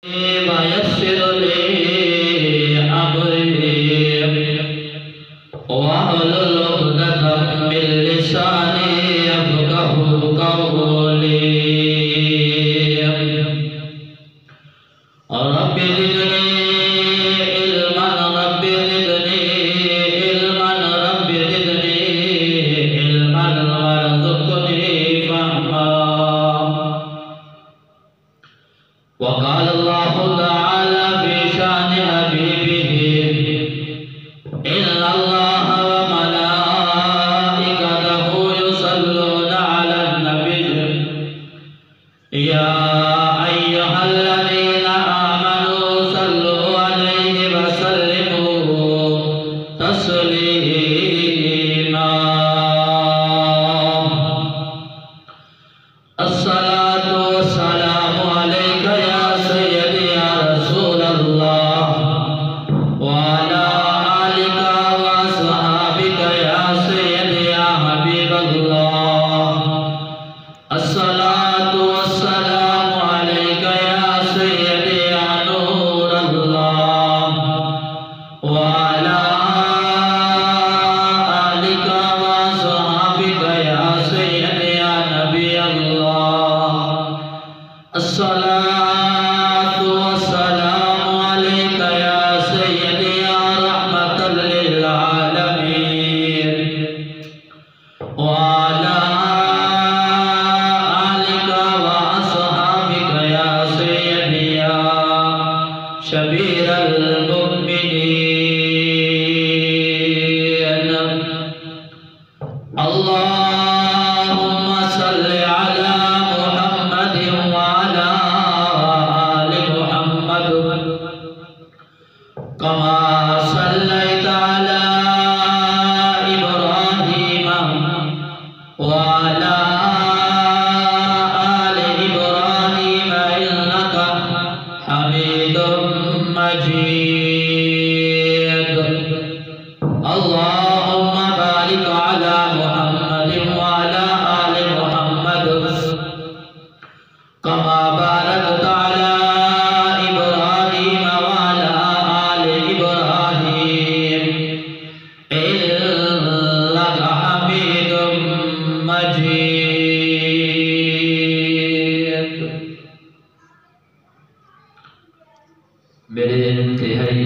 ويسر لي أمري واحلل عقدة من لساني يفقهوا قولي رب زدني علما رب زدني علما رب زدني علما وارزقني فهما وقال الله تعالى في شان حبيبه إن الله وملائكته يصلون على النبي يا أيها الذين آمنوا صلوا عليه وسلموا تسليما الصلاة والسلام عليك يا سيدي يا رسول الله وعلى آلك وأصحابك يا سيدي يا حبيب الله الصلاة والسلام عليك يا سيدي يا نور الله وعلى آلك وأصحابك يا سيدي يا نبي الله الصلاة والسلام عليك يا سيدي يا رحمة للعالمين وعلى آلك وأصحابك يا سيدي يا شبير المؤمنين اللهم صل على محمد وعلى آل محمد كما صليت على إبراهيم وعلى آل إبراهيم إنك حميد مجيد اللهم بارك على محمد وعلى آل محمد كما باركت على إبراهيم وعلى آل إبراهيم إنك حميد مجيد میرے انتہائی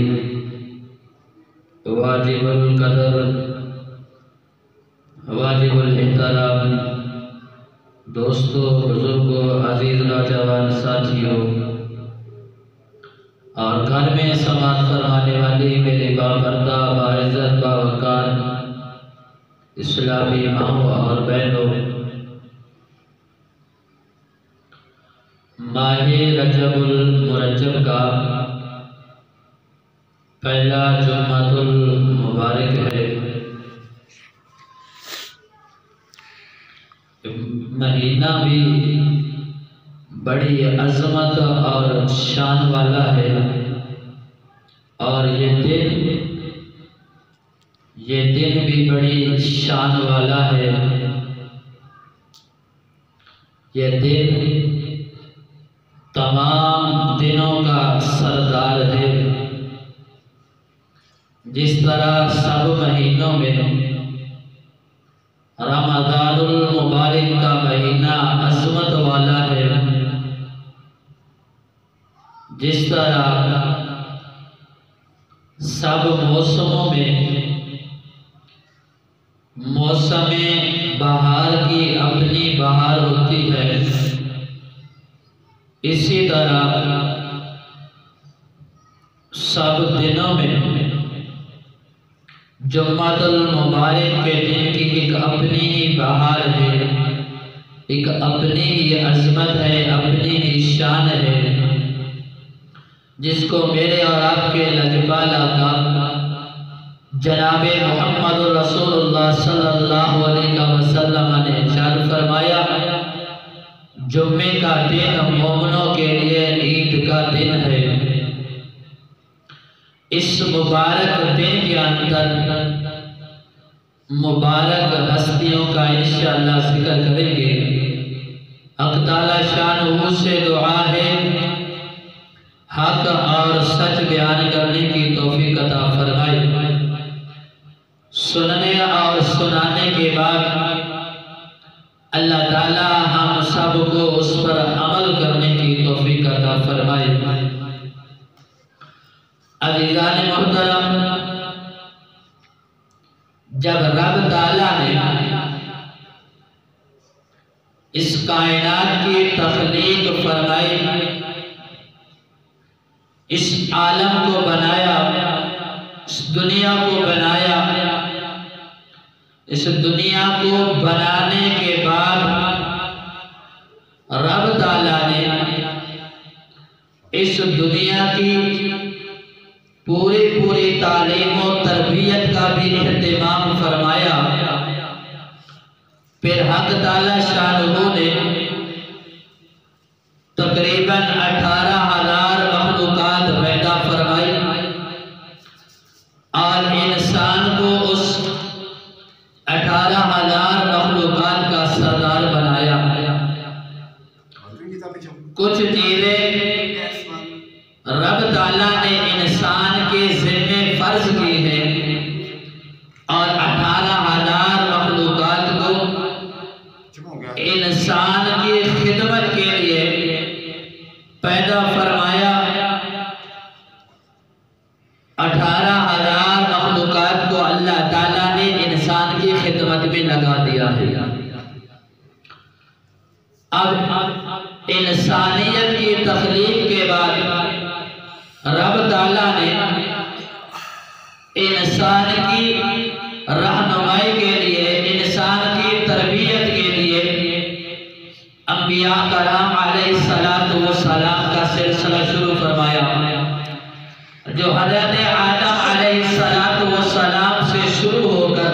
واجب القدر واجب الاحترام دوستوں بزرگوں عزیز نوجوان ساتھیوں اور گھر میں سماعت فرمانے والی میرے بابردہ باعزت باوقار اسلامی ماؤں اور بہنوں ماہ رجب المرجب کا پہلا جمعۃ المبارک ہے مہینہ بھی بڑی عظمت اور شان والا ہے اور یہ دن بھی بڑی شان والا ہے یہ دن تمام دنوں کا سردار ہے جس طرح سب مہینوں میں رمضان المبارک کا مہینہ عظمت والا ہے جس طرح سب موسموں میں موسم بہار کی اپنی بہار ہوتی ہے اسی طرح سب دنوں میں جمعۃ المبارک کے دن کی ایک اپنی ہی بہار ہے ایک اپنی ہی عظمت ہے اپنی ہی شان ہے جس کو میرے اور آپ کے لجپال آقا جناب محمد رسول اللہ صلی اللہ علیہ وسلم نے ارشاد فرمایا جمعے کا دن مومنوں کے لیے عید کا دن ہے اس مبارک دن کے اندر مبارک ہستیوں کا انشاءاللہ ذکر کریں گے۔ حق تعالی شانہ سے دعا ہے حق اور سچ بیان کرنے کی توفیق عطا فرمائے۔ سننے اور سنانے کے بعد اللہ تعالی ہم سب کو اس پر عمل کرنے کی توفیق عطا فرمائے۔ عزیزان محترم، جب رب تعالی نے اس کائنات کی تخلیق فرمائی، اس عالم کو بنایا، اس دنیا کو بنایا، اس دنیا کو بنانے کے بعد رب تعالیٰ نے اس دنیا کی پوری تعلیم و تربیت کا بھی اہتمام فرمایا۔ پھر حق تعالیٰ شانہ نے تقریباً 18,000 مخلوقات پیدا فرمائی اور انسان کو اس 18,000 مخلوقات کا سردار بنایا۔ کچھ چیزیں رب تعالیٰ نے انسان کے ذمہ فرض کی ہیں اور 18,000 مخلوقات کو انسان کی خدمت کے لیے پیدا فرمایا۔ 18,000 مخلوقات کو اللہ تعالیٰ نے انسان کی خدمت میں لگا دیا ہے۔ اب انسانیت کی تخلیق کے بعد رب تعالیٰ نے انسان کی رہنمائی کے لیے، انسان کی تربیت کے لیے انبیاء کرام علیہ السلام کا سلسلہ شروع فرمایا، جو حضرت آدم علیہ السلام سے شروع ہو کر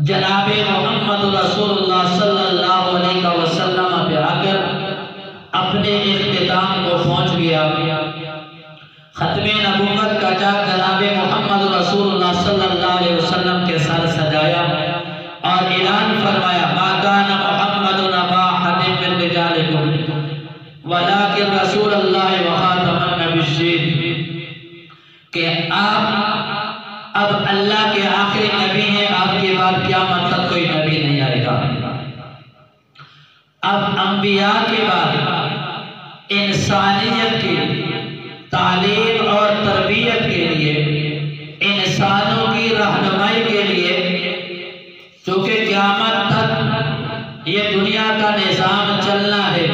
جناب محمد رسول اللہ صلی اللہ علیہ وسلم پہ آ کر اپنے اختتام کو پہنچ گیا۔ ختم نبوت کا جب جناب محمد رسول اللہ صلی اللہ علیہ وسلم کے سر سجایا اور اعلان فرمایا، ما کان محمد ابا احد من رجالکم ولکن رسول اللہ وخاتم النبیین، کہ آپ اب اللہ کے آخری نبی ہیں، آپ کے بعد قیامت تک کوئی نبی نہیں آئے گا۔ اب انبیاء کے بعد انسانیت کی تعلیم اور تربیت کے لیے، انسانوں کی رہنمائی کے لیے، چونکہ قیامت تک یہ دنیا کا نظام چلنا ہے،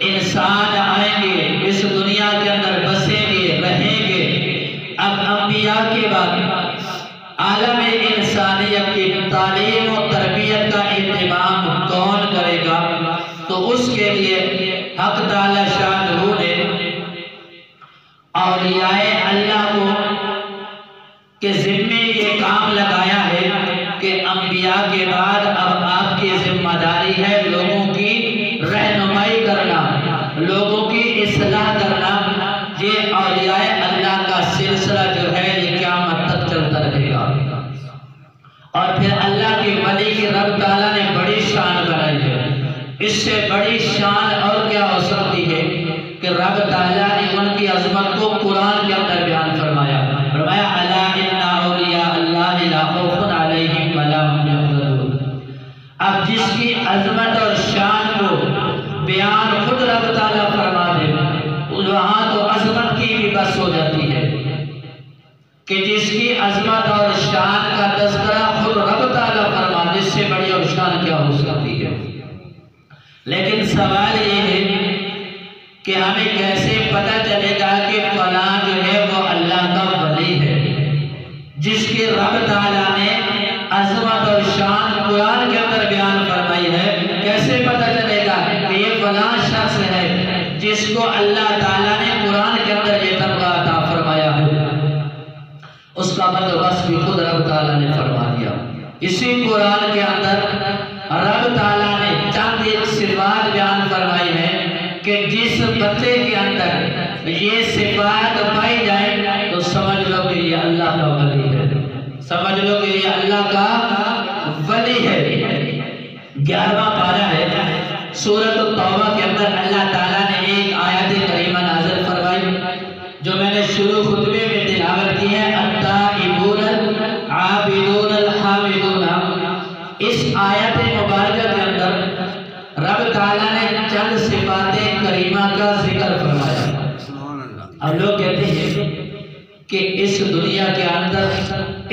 انسان آئیں گے، اس دنیا کے اندر بسیں گے، رہیں گے۔ اب انبیاء کے بعد عالم انسانیت کی تعلیم و تربیت کا اہتمام کون کرے گا؟ تو اس کے لیے حق تعالی شانہ نے اولیاء اللہ کو کے ذمے یہ کام لگایا ہے کہ انبیاء کے بعد اب آپ کی ذمہ داری ہے لوگوں کی رہنمائی کرنا، لوگوں کی اصلاح کرنا۔ یہ اولیاء اللہ کا سلسلہ جو ہے یہ قیامت تک چلتا رہے گا۔ اور پھر اللہ کے ولی کی رب تعالیٰ نے بڑی شان بنائی ہے۔ اس سے بڑی شان اور کیا ہو سکتی ہے کہ رب تعالیٰ نے ان کی عظمت کو قرآن کے اندر بیان فرمایا۔ فرمایا الا ان اولیاء اللہ لا خوف علیہم ولا هم يحزنون۔ اب جس کی عظمت اور شان کو بیان خود رب تعالیٰ فرما دے، وہاں تو عظمت کی بھی بس ہو جاتی ہے کہ جس کی عظمت اور شان کا تذکرہ خود رب تعالیٰ فرما دے، اس سے بڑی اور شان کیا ہو سکتی ہے۔ لیکن سوال یہ ہے کہ ہمیں کیسے پتہ چلے گا کہ فلاں جو ہے وہ اللہ کا ولی ہے، جس کی رب تعالیٰ نے عظمت اور شان قرآن کے اندر بیان فرمائی ہے؟ کیسے پتہ چلے گا کہ یہ فلاں شخص ہے جس کو اللہ تعالیٰ نے قرآن کے اندر یہ تمغہ عطا فرمایا ہے؟ اس کا بندوبست بھی خود رب تعالیٰ نے فرما دیا۔ اسی قرآن کے اندر رب تعالیٰ نے چند ایک صفات بیان فرمائی ہے کہ جس بندے کے اندر یہ صفات پائی جائیں تو سمجھ لو کہ یہ اللہ کا ولی ہے، سمجھ لو کہ یہ اللہ کا ولی ہے۔ 11واں پارہ ہے سورۃ التوبہ کے اندر اللہ تعالیٰ نے ایک آیت کریمہ نازل فرمائی، جو میں نے شروع خطبے میں تلاوت کی ہے، التائبون العابدون الحامدون، اس آیت مبارکہ کے اندر رب تعالیٰ نے چند صفات کریمہ کا ذکر فرمایا۔ اب لوگ کہتے ہیں کہ اس دنیا کے اندر،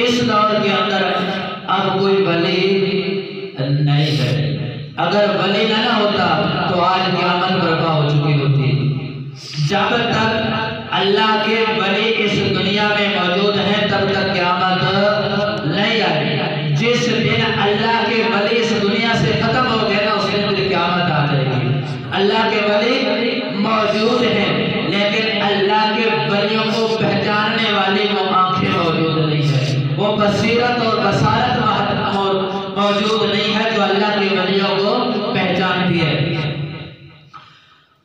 اس دور کے اندر اب کوئی ولی نہیں ہے، اگر ولی نہ ہوتا تو آج قیامت برپا ہو چکی ہوتی۔ جب تک اللہ کے ولی اس دنیا میں موجود ہیں تب تک قیامت نہیں آئے۔ جس دن اللہ کے ولی اس دنیا سے ختم ہو گئے نا، اس دن پھر قیامت آ جائے گی۔ اللہ کے ولی موجود ہیں لیکن اللہ کے ولیوں کو پہچاننے والی وہ آنکھیں موجود نہیں ہے، وہ بصیرت اور بصارت موجود نہیں ہے جو اللہ کے ولیوں کو پہچانتی ہے۔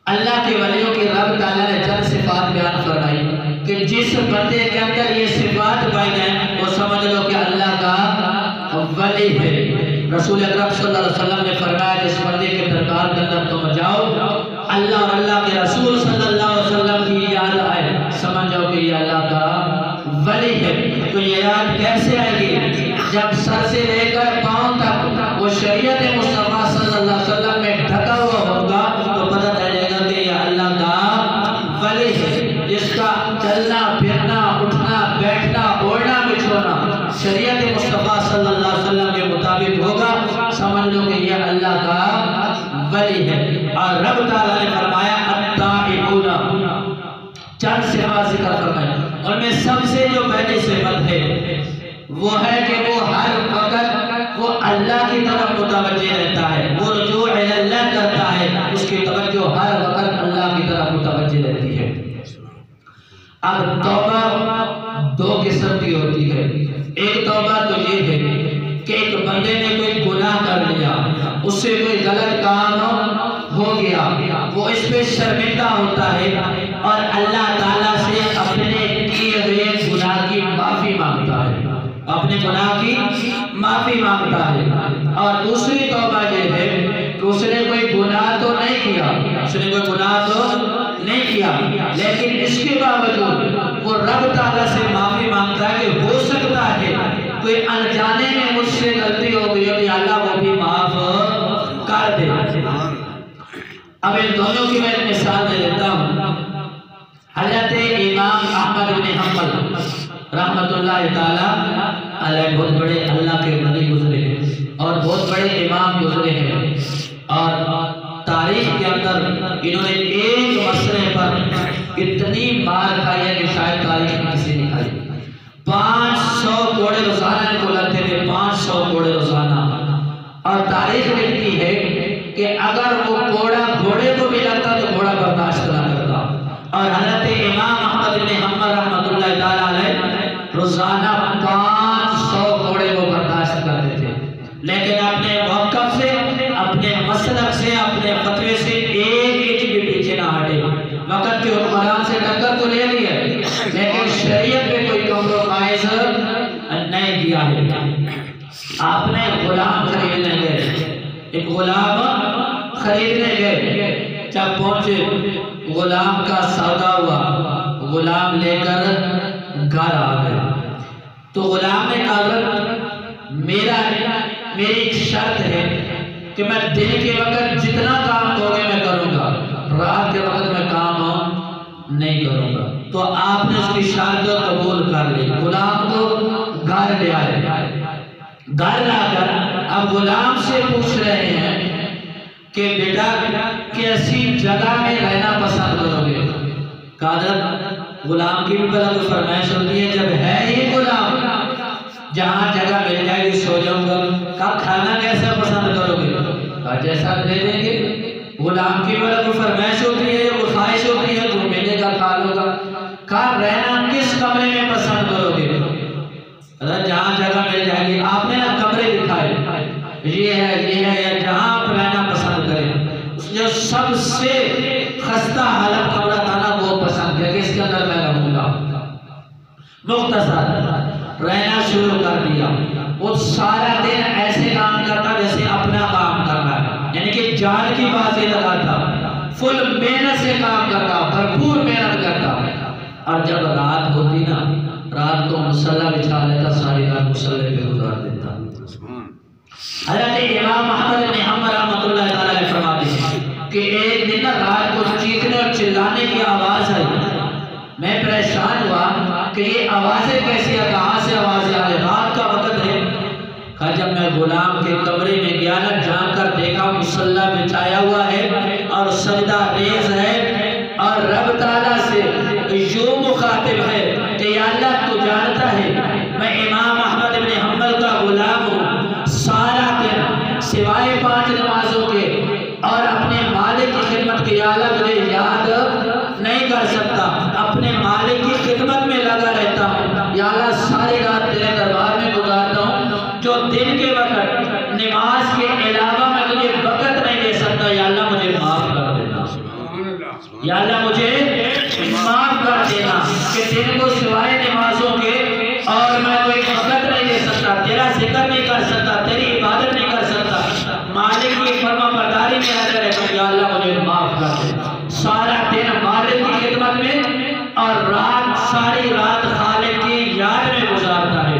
اللہ کے ولیوں کی رب تعالیٰ نے چند صفات بیان فرمائی کہ جس بندے کے اندر یہ صفات پائی گئیں وہ سمجھ لو کہ اللہ کا ولی ہے۔ رسول اکرم صلی اللہ علیہ وسلم نے فرمایا جس بندے کے دربار کے اندر تم جاؤ، اللہ اور اللہ کے رسول صلی اللہ علیہ وسلم کی یاد آئے، سمجھ جاؤ کہ یہ اللہ کا ولی ہے۔ تو یہ یاد کیسے آئے گی؟ جب سر سے لے کر پاؤں تک وہ شریعت مصطفیٰ صلی اللہ علیہ وسلم میں ڈھکا ہوا ہوگا تو پتہ چلے گا کہ یہ اللہ کا ولی ہے، جس کا چلنا پھرنا اٹھنا بیٹھنا اوڑھنا بچھونا شریعت مصطفیٰ صلی اللہ علیہ وسلم کے مطابق ہوگا، سمجھ لو کہ یہ اللہ کا ولی ہے۔ اور رب تعالیٰ نے فرمایا التائبون، چند صفات ذکر فرمائے، ان میں سب سے جو پہلی صفت ہے وہ ہے کہ وہ ہر وقت وہ اللہ کی طرف متوجہ رہتا ہے، وہ رجوع اللہ کرتا ہے، اس کی توجہ ہر وقت اللہ کی طرف متوجہ رہتی ہے۔ اب توبہ دو قسم کی ہوتی ہے، ایک توبہ تو یہ ہے کہ ایک بندے نے کوئی گناہ کر لیا، اس سے کوئی غلط کام ہو گیا، وہ اس پہ شرمندہ ہوتا ہے اور اللہ تعالیٰ سے اپنے کیے ہوئے گناہ کی معافی مانگتا ہے، اپنے گناہ کی معافی مانگتا ہے۔ اور دوسری توبہ یہ ہے کہ اس نے کوئی گناہ تو نہیں کیا، اس نے کوئی گناہ تو نہیں کیا، لیکن اس کے باوجود وہ رب تعالیٰ سے معافی مانگتا ہے کہ ہو سکتا ہے کوئی انجانے میں مجھ سے غلطی ہو گئی ہو، اللہ وہ بھی معاف کر دے۔ اب ان دونوں کی میں مثال دے دیتا ہوں۔ حضرت امام احمد بن حنبل رحمت اللہ تعالیٰ علیہ بہت بڑے اللہ کے ولی گزرے ہیں اور بہت بڑے امام گزرے ہیں، اور تاریخ کے اندر انہوں نے ایک مسئلے پر اتنی مار کھائی ہے کہ شاید تاریخ میں کسی نے کھائی۔ 500 کوڑے روزانہ ان کو لگتے تھے، 500 کوڑے روزانہ، اور تاریخ لکھتی ہے کہ اگر وہ کوڑا گھوڑے کو بھی لگتا تو گھوڑا برداشت نہ کرتا۔ اور حضرت امام احمد بن حنبل رحمۃ اللہ تعالیٰ علیہ روزانہ 500 کوڑے کو برداشت کرتے تھے، لیکن اپنے موقف سے، اپنے مسلک سے، اپنے فتوے سے ایک انچ بھی پیچھے نہ ہٹے۔ وقت کے حکمران سے ٹکر تو لے لی ہے لیکن شریعت میں کوئی کمپرومائز نہیں کیا ہے۔ آپ نے غلام خریدنے گئے، ایک غلام خریدنے گئے، جب پہنچے غلام کا سودا ہوا، غلام لے کر گھر آ گئے تو غلام نے کہا میری ایک شرط ہے کہ میں دن کے وقت جتنا کام ہوگے میں کروں گا، رات کے وقت میں کام نہیں کروں گا۔ تو آپ نے اس کی شرط قبول کر لی، غلام کو گھر لے آئے، گھر لا کر اب غلام سے پوچھ رہے ہیں کہ بیٹا کیسی جگہ میں رہنا پسند کرو گے؟ حضرت غلام کی بھی بلا کوئی فرمائش ہوتی ہے، جب ہے یہ غلام جہاں جگہ مل جائے گی سو جاؤں گا۔ کہا کھانا کیسا پسند کرو گے؟ کہا جیسا دے دیں گے۔ غلام کی بلا کوئی فرمائش ہوتی ہے یا کوئی خواہش ہوتی ہے، جو ملے گا کھا لو گا۔ کہا رہنا کس کمرے میں پسند کرو گے؟ حضرت جہاں جگہ مل جائے گی۔ آپ نے نا کمرے دکھائے، یہ ہے یا جہاں آپ رہنا پسند کریں۔ جو سب سے خستہ حالت کمرہ تھا نا وہ پسند کیا کہ اس کے اندر میں رہوں گا۔ مختصر رہنا شروع کر دیا۔ وہ سارا دن ایسے کام کرتا جیسے اپنا کام کرنا ہے، یعنی کہ جان کی بازی لگاتا، فل محنت سے کام کرتا، بھرپور محنت کرتا۔ اور جب رات ہوتی نا، رات کو مصلی بچھا لیتا، ساری رات مصلی پہ گزار دیتا۔ حضرت امام احمد بن حنبل رحمۃ اللہ تعالیٰ علیہ فرماتے ہیں کہ ایک دن رات کو چیخنے اور چلانے کی آواز آئی، میں پریشان ہوا کہ یہ آوازیں کیسی ہیں، کہاں سے آوازیں آ رہی، رات کا وقت ہے۔ جب میں غلام کے کمرے میں گیا نا، جا کر دیکھا مصلی بچھایا ہوا ہے اور سجدہ ریز ہے، اور رب تعالیٰ سے یوں مخاطب ہے کہ یا اللہ تو جانتا ہے میں امام احمد بن حنبل کا غلام ہوں، سارا دن سوائے 5 نمازوں کے اور اپنے مالک کی خدمت کے یا اللہ مجھے یاد نہیں کر سکتا، اپنے مالک کی خدمت میں لگا رہتا ہوں، یا اللہ ساری رات تیرے دربار میں گزارتا ہوں، جو دن کے وقت نماز کے علاوہ میں تجھے وقت نہیں دے سکتا، یا اللہ مجھے معاف کر دینا، یا اللہ مجھے معاف کر دینا کہ دن کو سوائے نمازوں کے اور میں کوئی وقت نہیں دے سکتا، تیرا ذکر نہیں کر سکتا، تیری عبادت نہیں کر سکتا، مالک کی فرما برداری میں لگا رہتا ہوں، یا اللہ مجھے معاف کر دینا۔ سارا دن مالک کی خدمت میں اور رات ساری رات خالق کی یاد میں گزارتا ہے۔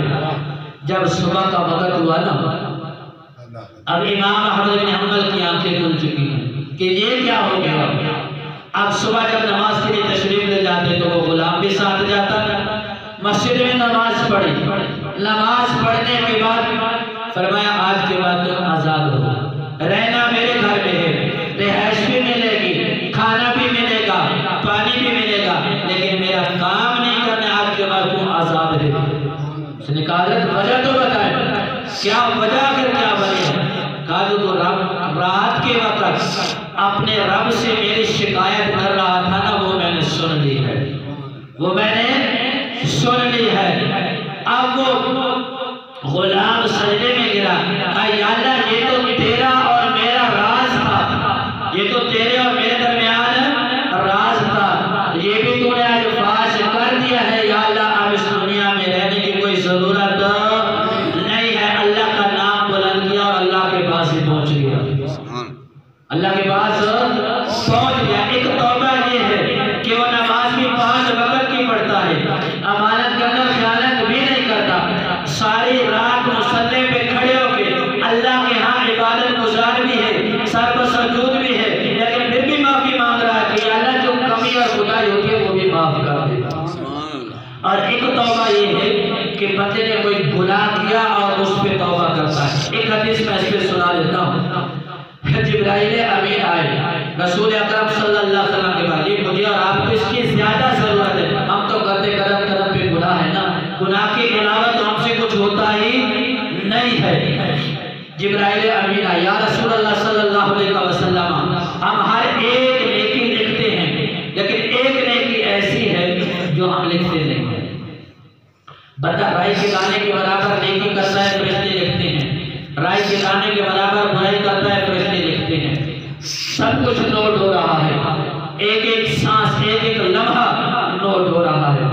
جب صبح کا وقت ہوا نا، اب امام احمد بن حنبل کی آنکھیں کھل چکی ہیں کہ یہ کیا ہو گیا۔ اب صبح جب نماز کے لیے تشریف لے جاتے تو وہ غلام بھی ساتھ جاتا، مسجد میں نماز پڑھی، نماز پڑھنے کے بعد فرمایا آج کے بعد تم آزاد ہو، رہنا میرے گھر میں ہے، رہائش بھی ملے گی، کھانا بھی ملے گا، پانی بھی ملے گا، لیکن میرا کام نہیں کرنا، آج کے بعد تم آزاد ہے۔ اس نے کہا وجہ تو بتائیں، کیا وجہ پھر کیا بنے؟ کہا جو رات کے وقت اپنے رب سے میری شکایت کر رہا تھا نا، وہ میں نے سن لی ہے، وہ میں نے سن لی ہے۔ اب وہ غلام سجدے میں گرا، کہا یا اللہ یہ تو تیرا اور میرا راز تھا، یہ تو تیرے اور میرے درمیان راز تھا، یہ بھی تو نے آج فاش کر دیا ہے، یا اللہ اب اس دنیا میں رہنے کی کوئی ضرورت نہیں ہے۔ اللہ کا نام بلند کیا اور اللہ کے پاس ہی پہنچ گیا، اللہ کے پاس پہنچ گیا۔ ایک توبہ یہ ہے کہ وہ نماز بھی 5 وقت کی پڑھتا ہے، امانت کے اندر خیانت بھی نہیں کرتا، ساری رات مصلی پہ کھڑے ہو کے اللہ کے ہاں عبادت گزار بھی ہے، سر پر سجود بھی ہے، لیکن پھر بھی معافی مانگ رہا ہے کہ اللہ جو کمی اور خدائی ہوتی ہے وہ بھی معاف کر دیتا۔ اور ایک توبہ یہ ہے کہ بندے نے کوئی گناہ کیا اور اس پہ توبہ کرتا ہے۔ ایک حدیث میں اس پہ سنا دیتا ہوں، جبرائیل امین آئے رسول اکرم صلی اللہ علیہ وسلم کے بعد، یہ مجھے اور آپ کو اس کی زیادہ ضرورت ہے، ہم تو کرتے قدم قدم پہ گناہ ہے نا، گناہ کے علاوہ تو ہم سے کچھ ہوتا ہی نہیں ہے۔ جبرائیل امین آئے، یا رسول اللہ صلی اللہ علیہ وسلم ہم ہر ایک نیکی لکھتے ہیں، لیکن ایک نیکی ایسی ہے جو ہم لکھتے نہیں ہیں۔ بندہ رائی کے دانے کے برابر نیکی کرتا ہے، فرشتے لکھتے ہیں، رائی کے دانے کے برابر برائی کرتا ہے، فرشتے لکھتے ہیں۔ سب کچھ نوٹ ہو رہا ہے، ایک ایک سانس، ایک ایک لمحہ نوٹ ہو رہا ہے،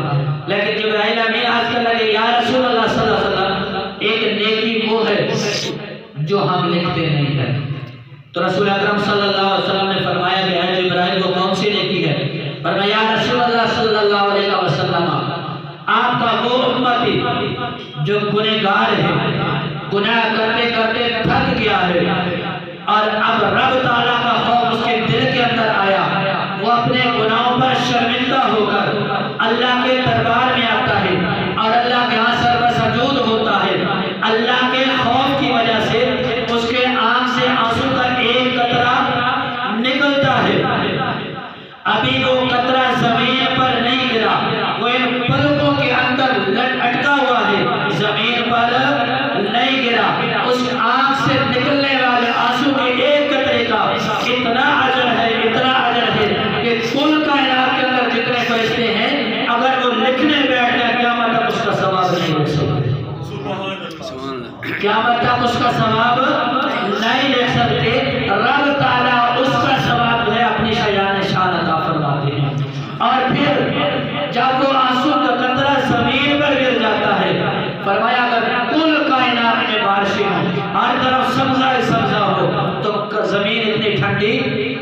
لیکن جبرائیل امین آج کل لگے یا رسول اللہ صلی اللہ علیہ وسلم ایک نیکی وہ ہے جو ہم لکھتے نہیں ہیں۔ تو رسول اکرم صلی اللہ علیہ وسلم نے فرمایا کہ اے جبرائیل وہ کون سی نیکی ہے؟ فرمایا یا رسول اللہ صلی اللہ علیہ وسلم آپ کا وہ امتی جو گنہگار ہے، گناہ کرتے کرتے تھک گیا ہے اور اب رب تعالیٰ کا خوف اس کے دل کے اندر آیا، وہ اپنے گناہوں پر شرمندہ ہو کر اللہ کے دربار میں آتا ہے اور اللہ کے ہاں سر پر سجود ہوتا ہے، اللہ کے خوف کی وجہ سے اس کے آنکھ سے آنسو کا ایک قطرہ نکلتا ہے، ابھی وہ قطرہ زمین پر نہیں گرا، وہ ان پلکوں کے اندر اٹکا ہوا ہے، زمین پر نہیں گرا، اس آنکھ سے نکلنے والے آنسو کے ایک قطرے کا اتنا اجر ہے، اتنا اجر ہے کہ کل کائنات کے اندر جتنے فرشتے ہیں اگر وہ لکھنے بیٹھ جائے قیامت تک اس کا ثواب نہیں لکھ سکتے، قیامت تک اس کا ثواب نہیں لکھ سکتے۔ رب تعالیٰ اس کا ثواب ہے اپنی شایان شان عطا فرماتے ہیں، اور پھر جب وہ آنسو کا قطرہ زمین پر گر جاتا ہے، فرمایا اگر کل کائنات میں بارشیں ہوں، ہر طرف سبزہ سبزہ ہو تو زمین اتنی ٹھنڈی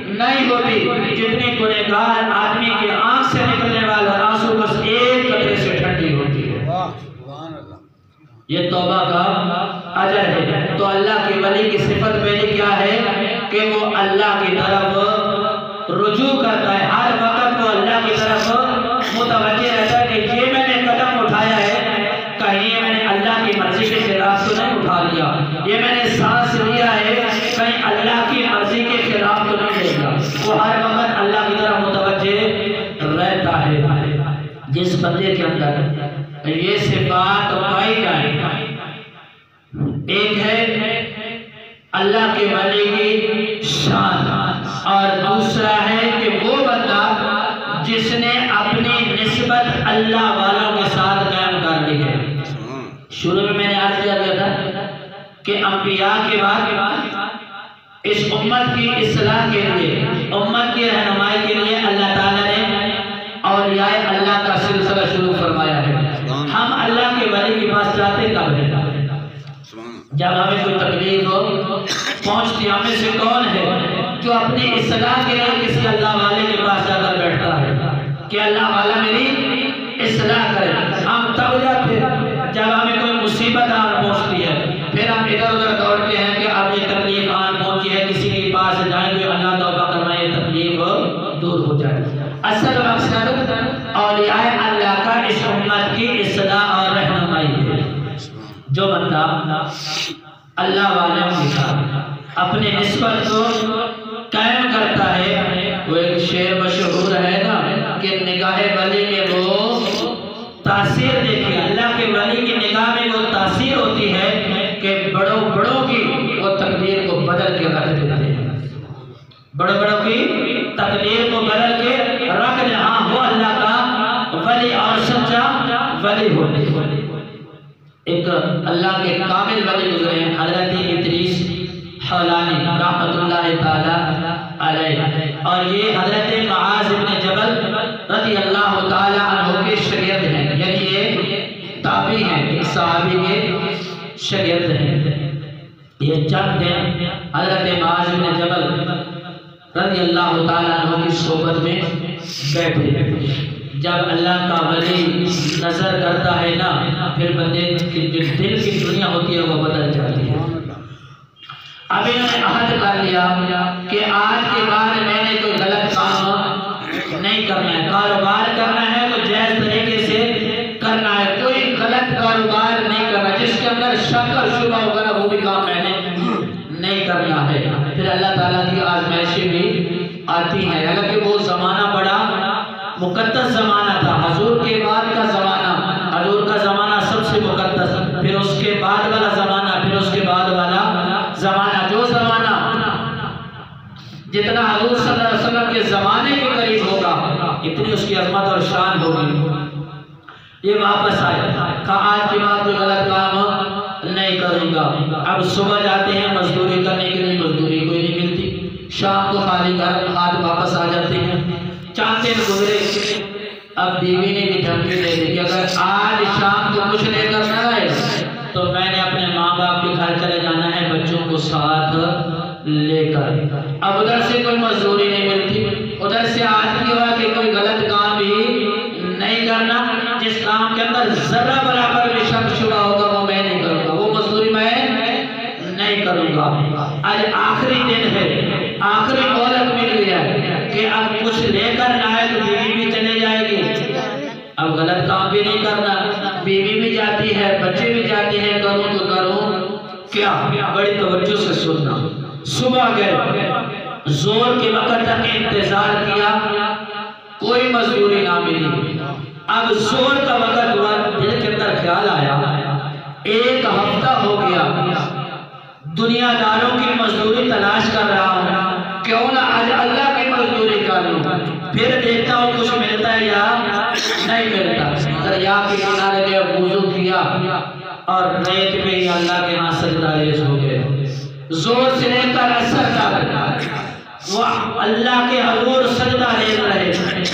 نہیں ہوتی جتنی گنہگار آدمی کی آنکھ سے نکلنے والا آنسو بس یہ توبہ کا اجر ہے۔ تو اللہ کے ولی کی صفت پہلے کیا ہے کہ وہ اللہ کی طرف رجوع کرتا ہے، ہر وقت وہ اللہ کی طرف متوجہ رہتا ہے کہ یہ میں نے قدم اٹھایا ہے، کہیں میں نے اللہ کی مرضی کے خلاف تو نہیں اٹھا لیا، یہ میں نے سانس لیا ہے کہیں اللہ کی مرضی کے خلاف تو نہیں لے گا۔ وہ ہر وقت اللہ کی طرف متوجہ رہتا ہے۔ جس بندے کے اندر یہ صفات پائی جائیں، ایک ہے اللہ کے ولی کی شان، اور دوسرا ہے کہ وہ بندہ جس نے اپنی نسبت اللہ والوں کے ساتھ قائم کر لی ہے۔ شروع میں نے عرض کیا گیا تھا کہ انبیاء کے بعد اس امت کی اصلاح کے لیے، امت کی رہنمائی کے لیے اللہ تعالیٰ نے اولیاء اللہ کا سلسلہ شروع فرمایا ہے۔ ہم اللہ کے ولی کے پاس جاتے کب ہیں؟ جب ہمیں کوئی تکلیف ہو پہنچتی، ہم میں سے کون ہے جو اپنی اصلاح کے لیے کسی اللہ والے کے پاس جا کر بیٹھتا ہے کہ اللہ والا میری اصلاح کرے؟ ہم تب جاتے جب ہمیں کوئی مصیبت آن پہنچتی ہے، پھر ہم ادھر ادھر دوڑتے ہیں کہ اب یہ تکلیف آن پہنچی ہے، کسی کے پاس جائیں گے اللہ توبہ کرنا یہ تکلیف دور ہو جائے۔ اصل مقصد اولیاء اللہ کا اس امت کی اصلاح اور رہنمائی ہے۔ جو بندہ اللہ والوں کے ساتھ اپنی نسبت کو قائم کرتا ہے، وہ ایک شعر مشہور ہے نا کہ نگاہ ولی میں وہ تاثیر دیکھی، اللہ کے ولی کی نگاہ میں وہ تاثیر ہوتی ہے کہ بڑوں کی وہ تقدیر کو بدل کے رکھ دیتے ہیں، بڑوں کی تقدیر کو بدل کے رکھ دے۔ ہاں وہ اللہ کا ولی اور سچا ولی ہوتے ہیں۔ ایک اللہ کے کامل ولی گزرے ہیں حضرت ادریس حولانی رحمت اللہ تعالی علیہ، اور یہ حضرت معاذ بن جبل رضی اللہ تعالی عنہ کے شاگرد ہیں، یعنی یہ تابعی ہیں، ایک صحابی کے شاگرد ہیں۔ یہ چند دن حضرت معاذ بن جبل رضی اللہ تعالی عنہ کی صحبت میں بیٹھے۔ جب اللہ کا ولی نظر کرتا ہے نا، پھر بندے کی جو دل کی دنیا ہوتی ہے وہ بدل جاتی ہے۔ اب انہوں نے عہد کر لیا کہ آج کے بعد میں نے کوئی غلط کام نہیں کرنا ہے، کاروبار کرنا ہے تو جائز طریقے سے کرنا ہے، کوئی غلط کاروبار نہیں کرنا، جس کے اندر شک اور شبہ وغیرہ وہ بھی کام میں نے نہیں کرنا ہے۔ پھر اللہ تعالیٰ کی آزمائشیں بھی آتی ہیں، حالانکہ وہ زمانہ بڑا مقدس زمانہ تھا، حضور کے بعد کا زمانہ، حضور کا زمانہ سب سے مقدس، پھر اس کے بعد والا زمانہ، پھر اس کے بعد والا زمانہ، جو زمانہ جتنا حضور صلی اللہ علیہ وسلم کے زمانے کے قریب ہوگا اتنی اس کی عظمت اور شان ہوگی۔ یہ واپس آئے، کہا آج کے بعد کوئی غلط کام نہیں کروں گا۔ اب صبح جاتے ہیں مزدوری کرنے کے لیے، مزدوری کوئی نہیں ملتی، شام کو خالی ہاتھ واپس آ جاتے ہیں۔ چاند دن گزرے، اب بیوی نے بھی دھمکی دے دی کہ اگر آج شام کو کچھ لے کر نہ آئے تو میں نے اپنے ماں باپ کے گھر چلے جانا ہے بچوں کو ساتھ لے کر۔ اب ادھر سے کوئی مزدوری نہیں ملتی، ادھر سے آج کی ہوا کہ کوئی غلط کام بھی نہیں کرنا، جس کام کے اندر ذرہ برابر بھی شک شبہ ہوگا وہ میں نہیں کروں گا، وہ مزدوری میں نہیں کروں گا۔ آج آخری دن ہے، آخری مہلت مل گیا ہے کہ اب کچھ لے کر نہ آئے تو بیوی بھی چلے جائے گی، اب غلط کام بھی نہیں کرنا، بیوی بھی جاتی ہے، بچے بھی جاتے ہیں، کروں تو کروں کیا؟ بڑی توجہ سے سننا۔ صبح گئے، زور کے وقت تک انتظار کیا، کوئی مزدوری نہ ملی۔ اب زور کا وقت ہوا، دل کے اندر خیال آیا ایک ہفتہ ہو گیا دنیا داروں کی مزدوری تلاش کر رہا ہوں، کیوں نہ آج اللہ کی مزدوری کر لوں، پھر دیکھتا ہوں کچھ ملتا ہے یا نہیں ملتا۔ دریا کے کنارے میں وضو کیا اور ریت پہ ہی اللہ کے ہاں سجدہ ریز ہو گئے۔ زور سے لے کر اثر تک وہ اللہ کے حضور سجدہ ریز رہے،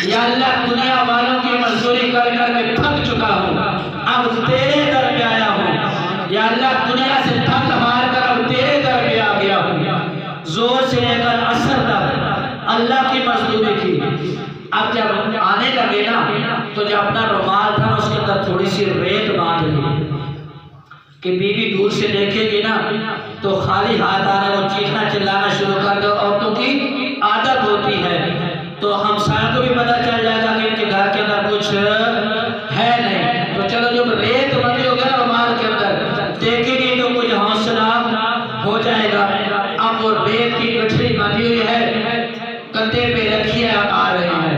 یا اللہ دنیا والوں کی مزدوری کر کر میں تھک چکا ہوں، اب تیرے در پہ آیا ہوں، یا اللہ دنیا سے تھک ہار کر اب تیرے در پہ آ گیا ہوں۔ زور سے لے کر اثر تک اللہ کی مزدوری کی۔ اب جب آنے لگے نا تو جو اپنا رومال تھا اس کے اندر تھوڑی سی ریت باندھ لی، کہ بیوی دور سے دیکھے گی نا تو خالی ہاتھ آنا وہ چیخنا چلانا شروع کر دو، عورتوں کی عادت ہوتی ہے، تو ہمسایوں کو بھی پتہ چل جائے گا کہ ان کے گھر کے اندر کچھ ہے نہیں، تو چلو جب ریت بندی ہو گیا رومال کے اندر دیکھے گی تو کچھ حوصلہ ہو جائے گا۔ اب وہ ریت کی گٹھری بندی ہوئی ہے، کندھے پہ رکھی ہے، آ رہے ہیں،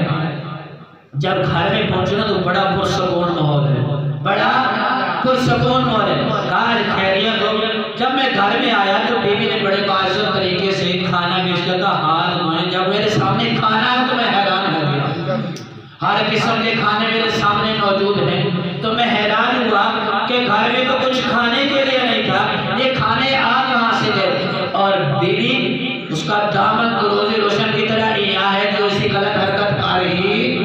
جب گھر میں پہنچے نا تو بڑا پرسکون ماحول ہے، بڑا پرسکون ماحول ہے، کہا خیریت ہو۔ جب میں گھر میں آیا تو بیوی نے بڑے باعزت طریقے سے کھانا بھی اس کا ہاتھ دھوئے، جب میرے سامنے کھانا ہے تو میں حیران ہو گیا، ہر قسم کے کھانے میرے سامنے موجود ہیں، تو میں حیران ہوا کہ گھر میں تو کچھ کھانے کے لیے نہیں تھا، یہ کھانے آ کہاں سے گئے؟ اور بیوی اس کا دامن تو روزی روشن کی طرح یہاں ہے کہ اسی غلط حرکت آ رہی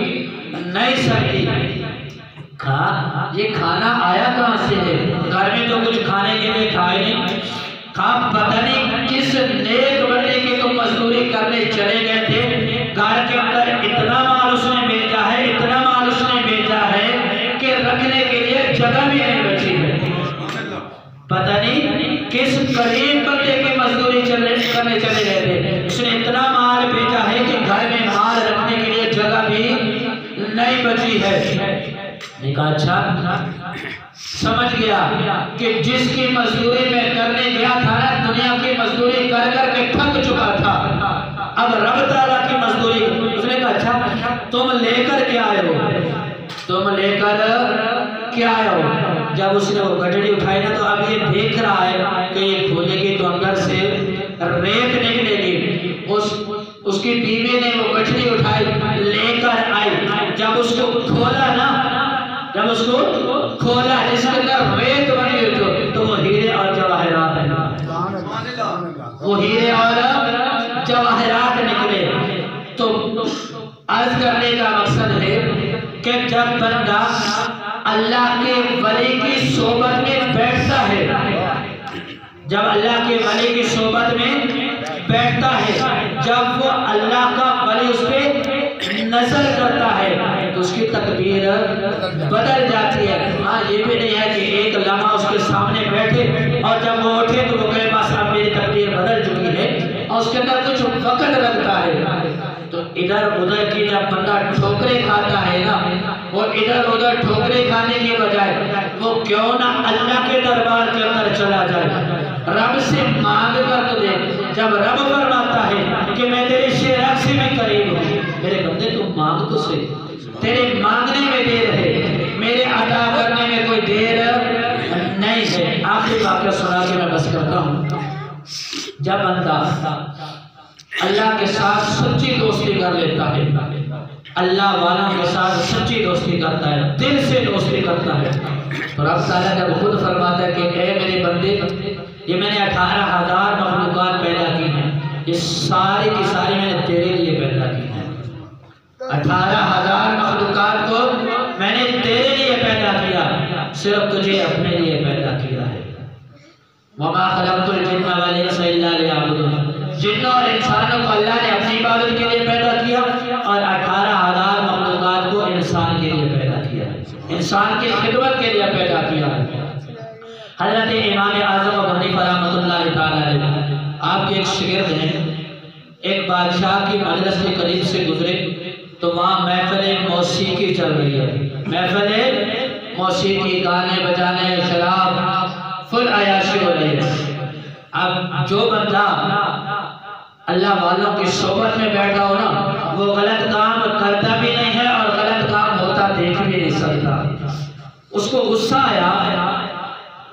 نہیں سکتی۔ کہا یہ کھانا آیا کہاں سے ہے؟ گھر میں تو کچھ کھانے کے لیے تھا ہی نہیں۔ کہا پتہ نہیں کس نیک بندے کی تو مزدوری کرنے چلے گئے تھے، گھر کے اندر اتنا مال اس نے بیچا ہے، اتنا مال اس نے بیچا ہے کہ رکھنے کے لیے جگہ بھی نہیں بچی ہے۔ پتہ نہیں کس غریب بندے کی مزدوری کرنے چلے گئے تھے، اس نے اتنا مال بیچا ہے کہ گھر میں مال رکھنے کے لیے جگہ بھی نہیں بچی ہے۔ نے کہا اچھا سمجھ گیا کہ جس کی مزدوری میں کرنے گیا تھا نا، دنیا کی مزدوری کر کر کے تھک چکا تھا، اب رب تعالیٰ کی مزدوری۔ اس نے کہا اچھا تم لے کر کیا آئے ہو؟ تم لے کر کیا آئے ہو؟ جب اس نے وہ گٹڑی اٹھائی نا تو اب یہ دیکھ رہا ہے کہ یہ کھولے گی تو اندر سے ریت نکلے گی۔ اس کی بیوی نے وہ گٹڑی اٹھائی لے کر آئی، جب اس کو کھولا نا، جب اس کو کھولا جس کے اندر ریت بنی ہوئی تو وہ ہیرے اور جواہرات ہیں، وہ ہیرے اور جواہرات نکلے۔ تو عرض کرنے کا مقصد ہے کہ جب بندہ اللہ کے ولی کی صحبت میں بیٹھتا ہے، جب اللہ کے ولی کی صحبت میں بیٹھتا ہے، جب وہ اللہ کا ولی اس پہ نظر کرتا ہے تو اس کی تقدیر بدل جاتی ہے۔ ہاں یہ بھی نہیں ہے کہ ایک لمحہ اس کے سامنے بیٹھے اور جب وہ اٹھے تو وہ کہے بس اب میری تقدیر بدل چکی ہے، اور اس کے اندر کچھ وقت لگتا ہے۔ تو ادھر ادھر کی جب بندہ ٹھوکریں کھاتا ہے نا، وہ ادھر ادھر ٹھوکریں کھانے کی بجائے وہ کیوں نہ اللہ کے دربار کے اندر چلا جائے، رب سے مانگ کر تو دے۔ جب رب فرماتا ہے کہ میں تیرے شیراک سے بھی قریب ہوں، میرے بندے تو مانگ تو سے، تیرے مانگنے میں دیر ہے، میرے عطا کرنے میں کوئی دیر نہیں ہے۔ آخری واقعہ سنا کے میں بس کرتا ہوں۔ جب بندہ اللہ کے ساتھ سچی دوستی کر لیتا ہے، اللہ والوں کے ساتھ سچی دوستی کرتا ہے، دل سے دوستی کرتا ہے، تو رب تعالیٰ جب خود فرماتا ہے کہ اے میرے بندے، یہ میں نے 18,000 مخلوقات پیدا کی ہیں، یہ ساری کی ساری میں نے تیرے لیے پیدا کی ہیں۔ 18,000 مخلوقات کو میں نے تیرے لیے پیدا کیا، صرف تجھے اپنے لیے پیدا کیا ہے۔ وَمَا خَلَقْتُ الْجِنَّ وَالْإِنسَ إِلَّا لِيَعْبُدُونِ۔ جنوں اور انسانوں کو اللہ نے اپنی عبادت کے لیے پیدا کیا، اور 18,000 مخلوقات کو انسان کے لیے پیدا کیا ہے، انسان کی خدمت کے لیے پیدا کیا ہے۔ حضرت امام اعظم ابو حنیفہ رحمۃ اللہ تعالیٰ علیہ، آپ کے ایک شاگرد ہیں، ایک بادشاہ کی مجلس کے قریب سے گزرے تو وہاں محفل موسیقی چل رہی ہے، محفل موسیقی، گانے بجانے، شراب، فل عیاشی ہو رہی ہے۔ اب جو بندہ اللہ والوں کی صحبت میں بیٹھا ہو نا، وہ غلط کام کرتا بھی نہیں ہے اور غلط کام ہوتا دیکھ بھی نہیں سکتا۔ اس کو غصہ آیا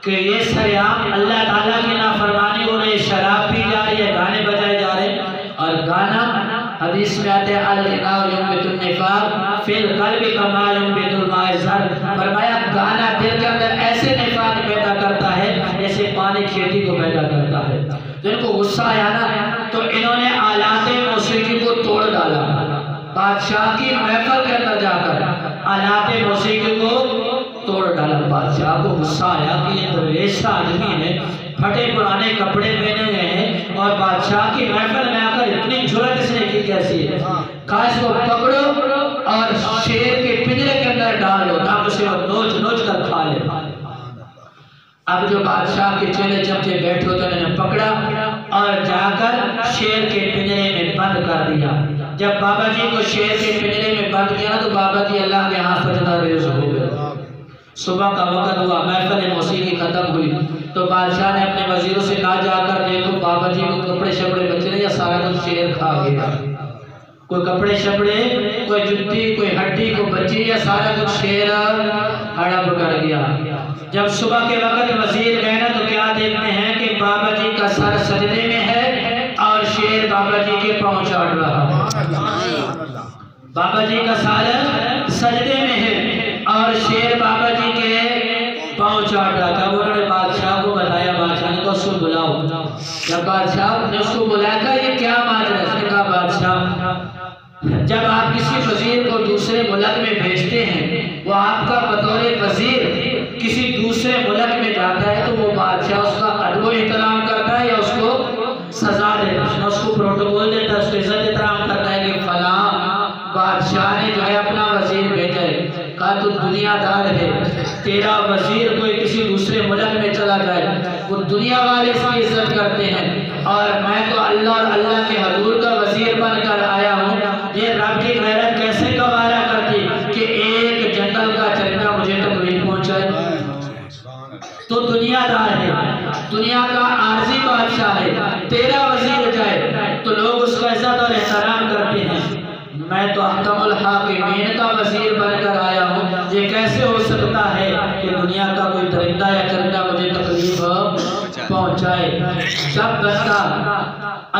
کہ یہ سریعام اللہ تعالیٰ کی نافرمانی ہو رہی ہے، شراب پی جا رہی ہے، گانے بجائے جا رہے ہیں، اور گانا حدیث میں آتے ہیں الغناء ينبت النفاق فی القلب کما ينبت الماء الزرع، فرمایا گانا دل کے اندر ایسے نفاق پیدا کرتا ہے جیسے پانی کھیتی کو پیدا کرتا ہے۔ تو ان کو غصہ آیا نا تو انہوں نے آلات موسیقی کو توڑ ڈالا، بادشاہ کی محفل کے اندر جا کر آلات موسیقی کو توڑ ڈالا۔ بادشاہ کو غصہ آیا کہ یہ درویش آدمی ہے، پھٹے پرانے کپڑے پہنے ہوئے ہیں اور بادشاہ کی محفل میں آ کر اتنی جرأت اس نے کی کیسی ہے؟ کہا اس کو پکڑو اور شیر کے پنجرے کے اندر ڈال دو تاکہ اسے وہ نوچ نوچ کر کھا لے۔ اب جو بادشاہ کے چیلے چمچے بیٹھے ہوتے انہوں نے پکڑا اور جا کر شیر کے پنجرے میں بند کر دیا۔ جب بابا جی کو شیر کے پنجرے میں بند کیا تو بابا جی اللہ کے ہاں سجدہ ریز ہو گئے۔ صبح کا وقت ہوا، محفل موسیقی ختم ہوئی تو بادشاہ نے اپنے وزیروں سے کہا جا کر دیکھو بابا جی کو کپڑے شپڑے بچے نہیں یا سارا کچھ شیر کھا گیا، کوئی کپڑے شپڑے، کوئی جتی، کوئی ہڈی، کوئی بچی، یا سارا کچھ شیر ہڑپ کر گیا۔ جب صبح کے وقت وزیر گئے نا تو کیا دیکھتے ہیں کہ بابا جی کا سر سجدے میں ہے اور شیر بابا جی کے پاؤں چاٹ رہا ہے۔ بابا جی کا سر سجدے میں ہے اور شیر بابا جی کے پاؤں چاٹ رہا تھا۔ انہوں نے بادشاہ کو بتایا، بادشاہ نے کہا اس کو بلاؤ۔ جب بادشاہ نے اس کو بلایا کہا یہ کیا ماجرا ہے؟ اس نے کہا بادشاہ جب آپ کسی وزیر کو دوسرے ملک میں بھیجتے ہیں، وہ آپ کا بطور وزیر کسی دوسرے ملک میں جاتا ہے تو وہ بادشاہ اس کا ادب و احترام کرتا ہے یا اس کو سزا دیتا ہے، اس کو پروٹوکول دیتا ہے، اس کو عزت احترام کرتا ہے کہ فلاں بادشاہ نے جو ہے اپنا وزیر بھیجا ہے، کہا تو دنیا دار ہے، تیرا وزیر کوئی کسی دوسرے ملک میں چلا جائے وہ دنیا والے اس کی عزت کرتے ہیں، اور میں تو اللہ اور اللہ کے حضور کا وزیر بن کر آیا ہوں۔ یہ رب کی غیرت کیسے گوارا کرتی کہ ایک جنگل کا چرندہ مجھے تکلیف پہنچائے؟ تو دنیا دار ہے، دنیا کا عارضی بادشاہ ہے، تیرا وزیر جائے تو لوگ اس کا عزت اور احترام کرتے ہیں، میں تو احکم الحاکمین کا وزیر بن کر آیا ہوں، یہ کیسے ہو سکتا ہے کہ دنیا کا کوئی درندہ یا چرندہ مجھے تکلیف پہنچائے؟ جب بندہ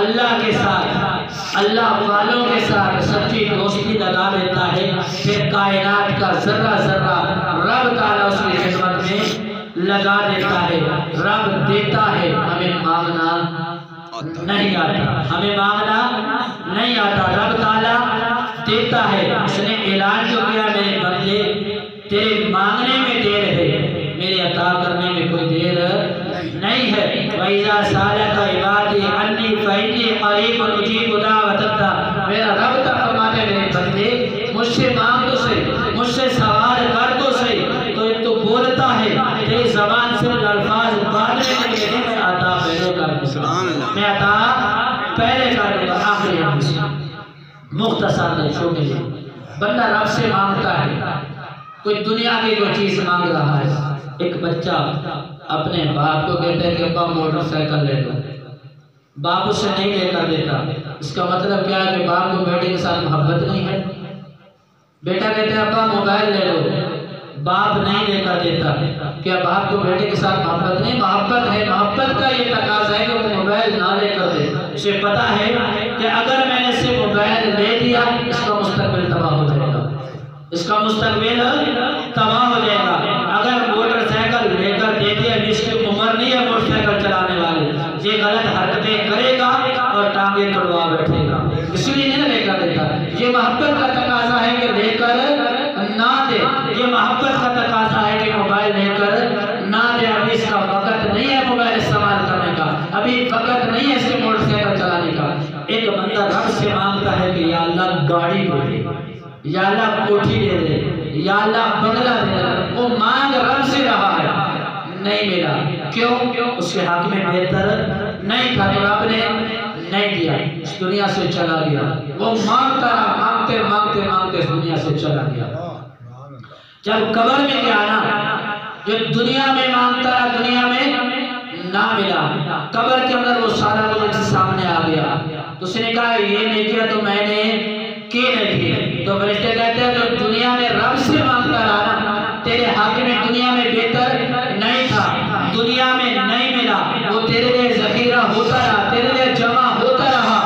اللہ کے ساتھ، اللہ والوں کے ساتھ سچی دوستی لگا لیتا ہے، پھر کائنات کا ذرہ ذرہ رب تعالیٰ اس کی خدمت میں لگا دیتا ہے۔ رب دیتا ہے، ہمیں مانگنا نہیں آتا، ہمیں مانگنا نہیں آتا، رب تعالیٰ دیتا ہے۔ اس نے اعلان جو کیا میرے بندے تیرے مانگنے میں دیر ہے، میرے عطا کرنے میں کوئی دیر نہیں ہے۔ وَإِذَا سَأَلَكَ عِبَادِي عَنِّي فَإِنِّي قَرِيبٌ أُجِيبُ دَعْوَةَ الدَّاعِ، میرا رب تک فرماتے ہیں میرے بندے مجھ سے مانگ تو صحیح، مجھ سے سوال کر تو صحیح، تو تو بولتا ہے تیری زبان سے الفاظ بعد میں عطا پہلے کر دوں گا، میں عطا پہلے کر دوں گا۔ آخری حدیث مختصر ہے، چھوٹے سے بندہ رب سے مانگتا ہے، کوئی دنیا کی کوئی چیز مانگ رہا ہے۔ ایک بچہ اپنے باپ کو کہتا ہے کہ ابا موٹر سائیکل لے دو، باپ اسے نہیں لے کر دیتا، اس کا مطلب کیا ہے کہ باپ کو بیٹے کے ساتھ محبت نہیں ہے۔ بیٹا کہتا ہے ابا موبائل لے دو، باپ نہیں لے کر دیتا، کیا باپ کو بیٹے کے ساتھ محبت نہیں؟ محبت ہے، محبت کا یہ تقاضا ہے کہ وہ موبائل نہ لے کر دے، اسے پتا ہے کہ اگر میں نے اسے موبائل لے دیا اس کا مستقبل تباہ ہو جائے گا، اس کا مستقبل تباہ ہو جائے گا۔ اگر موٹر سائیکل لے کر دے دیا، اس کی عمر نہیں ہے موٹر سائیکل چلانے والے، یہ غلط حرکتیں کرے گا اور ٹانگیں توڑوا بیٹھے گا، اس لیے نہیں لے کر دیتا۔ یہ محبت کا تقاضا ہے کہ لے کر نہ دے، یہ محبت کا تقاضا ہے کہ موبائل لے کر نہ دے، ابھی اس کا وقت نہیں ہے موبائل استعمال کرنے کا، ابھی وقت نہیں ہے اسے موٹر سائیکل چلانے کا۔ ایک بندہ رب سے مانگتا ہے کہ یا اللہ گاڑی دے، یا اللہ کوٹھی دے دے، یا اللہ بنگلہ دے دے، وہ مانگ رب سے رہا ہے، نہیں ملا، کیوں؟ اس کے حق میں بہتر نہیں تھا تو رب نے نہیں دیا، اس دنیا سے چلا گیا۔ وہ مانگتا رہا، مانگتے مانگتے مانگتے اس دنیا سے چلا گیا۔ جب قبر میں کیا آنا، جو دنیا میں مانگتا رہا دنیا میں نہ ملا، قبر کے اندر وہ سارا کچھ سامنے آ گیا، تو اس نے کہا یہ نہیں کیا تو میں نے کی نہیں کی، تو فرشتے کہتے ہیں جو دنیا میں رب سے مانگتا رہا نا، تیرے حق میں دنیا میں بہتر نہیں تھا، دنیا میں نہیں ملا، وہ تیرے لیے ذخیرہ ہوتا رہا، تیرے لیے جمع ہوتا رہا،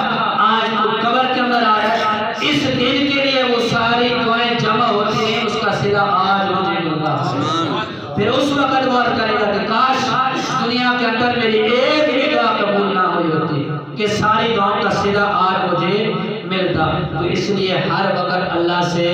آج تو قبر کے اندر آ رہا ہے، اس دن کے لیے وہ ساری دعائیں جمع ہوتی ہیں، اس کا صلہ آج مجھے ملتا ہے۔ پھر اس وقت غور کرے گا کہ کاش دنیا کے اندر میری ایک بھی دعا قبول نہ ہوئی ہوتی کہ ساری دعاؤں کا صلہ آج مجھے ملتا۔ تو اس لیے ہر وقت اللہ سے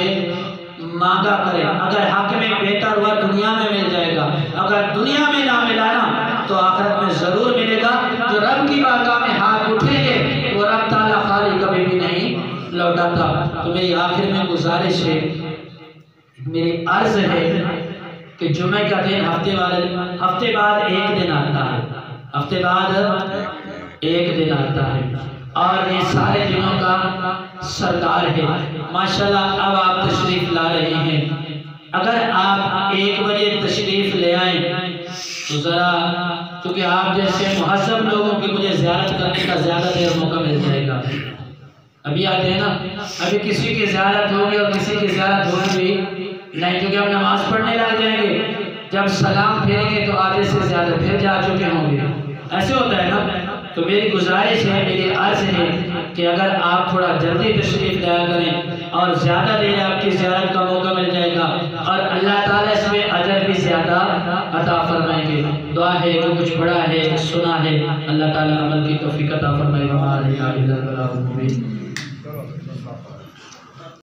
مانگا کرے، اگر حق میں بہتر ہوا دنیا میں مل جائے گا، اگر دنیا میں نہ ملا نا تو آخرت میں ضرور ملے گا۔ جو رب کی بارگاہ میں ہاتھ اٹھیں گے وہ رب تعالیٰ خالی کبھی بھی نہیں لوٹاتا۔ تو میری آخر میں گزارش ہے، میری عرض ہے کہ جمعہ کا دن ہفتے بعد ایک دن آتا ہے، ہفتے بعد ایک دن آتا ہے، اور یہ سارے دنوں کا سردار ہے ماشاءاللہ۔ اب آپ تشریف لا رہے ہیں، اگر آپ 1 بجے تشریف لے آئیں تو ذرا، کیونکہ آپ جیسے مہذب لوگوں کی مجھے زیارت کرنے کا زیادہ دیر موقع مل جائے گا۔ ابھی آتے ہیں نا، ابھی کسی کی زیارت ہوگی اور کسی کی زیارت ہوگی نہیں، کیونکہ ہم نماز پڑھنے لگ جائیں گے، جب سلام پھیریں گے تو آدھے سے زیادہ پھر جا چکے ہوں گے، ایسے ہوتا ہے نا۔ تو میری گزارش ہے، میری عرض ہے کہ اگر آپ تھوڑا جلدی تشریف لایا کریں اور زیادہ دیر آپ کی زیارت کا موقع مل جائے گا، اور اللہ تعالیٰ اس میں اجر بھی زیادہ عطا فرمائیں گے۔ دعا ہے جو کچھ پڑھا ہے سنا ہے، اللہ تعالیٰ عمل کی توفیق عطا فرمائے گا۔